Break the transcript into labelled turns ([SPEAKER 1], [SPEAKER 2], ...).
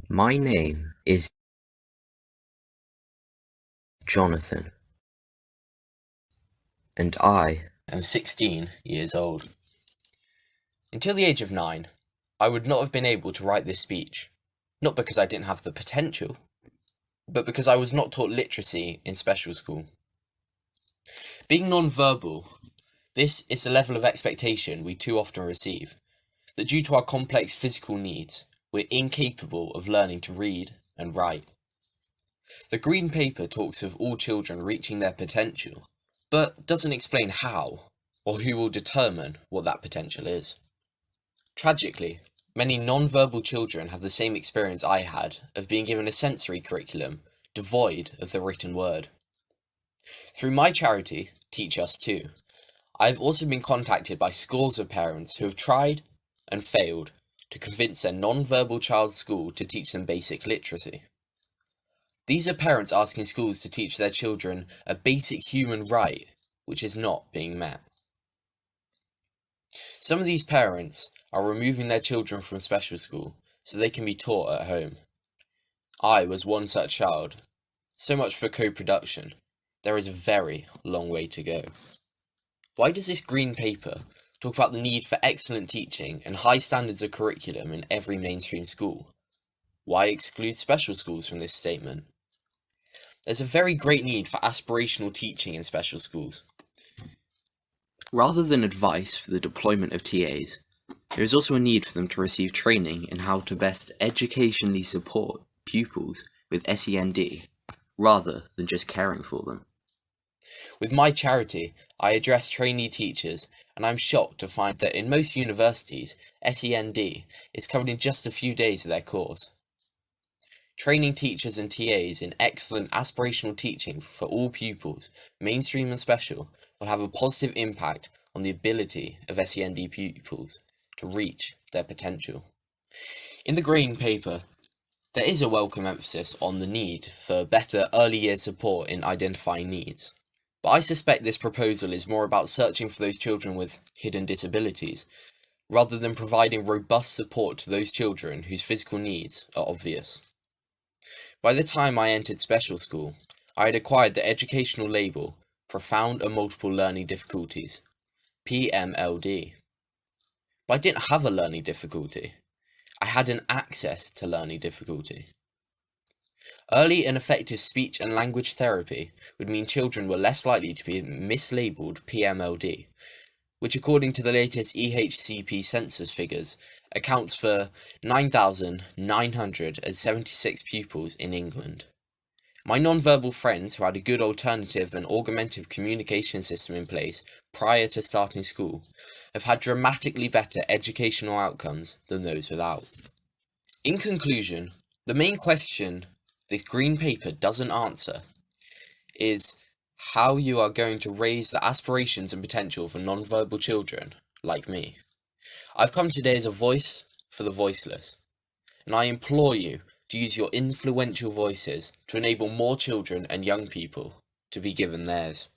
[SPEAKER 1] My name is Jonathan, and I am 16 years old. Until the age of 9, I would not have been able to write this speech, not because I didn't have the potential, but because I was not taught literacy in special school. Being non-verbal, this is the level of expectation we too often receive, that due to our complex physical needs, we're incapable of learning to read and write. The Green Paper talks of all children reaching their potential, but doesn't explain how, or who will determine what that potential is. Tragically, many non-verbal children have the same experience I had of being given a sensory curriculum devoid of the written word. Through my charity, Teach Us Too, I have also been contacted by scores of parents who have tried and failed to convince their non-verbal child's school to teach them basic literacy. These are parents asking schools to teach their children a basic human right, which is not being met. Some of these parents are removing their children from special school so they can be taught at home. I was one such child. So much for co-production. There is a very long way to go. Why does this Green Paper talk about the need for excellent teaching and high standards of curriculum in every mainstream school? Why exclude special schools from this statement? There's a very great need for aspirational teaching in special schools. Rather than advice for the deployment of TAs, there is also a need for them to receive training in how to best educationally support pupils with SEND, rather than just caring for them. With my charity, I address trainee teachers, and I'm shocked to find that in most universities, SEND is covered in just a few days of their course. Training teachers and TAs in excellent aspirational teaching for all pupils, mainstream and special, will have a positive impact on the ability of SEND pupils to reach their potential. In the Green Paper, there is a welcome emphasis on the need for better early years support in identifying needs. But I suspect this proposal is more about searching for those children with hidden disabilities, rather than providing robust support to those children whose physical needs are obvious. By the time I entered special school, I had acquired the educational label Profound and Multiple Learning Difficulties, PMLD. But I didn't have a learning difficulty. I had an access to learning difficulty. Early and effective speech and language therapy would mean children were less likely to be mislabeled PMLD, which according to the latest EHCP census figures accounts for 9,976 pupils in England. My non-verbal friends who had a good alternative and augmentative communication system in place prior to starting school have had dramatically better educational outcomes than those without. In conclusion, the main question this Green Paper doesn't answer is how you are going to raise the aspirations and potential for non-verbal children like me. I've come today as a voice for the voiceless, and I implore you to use your influential voices to enable more children and young people to be given theirs.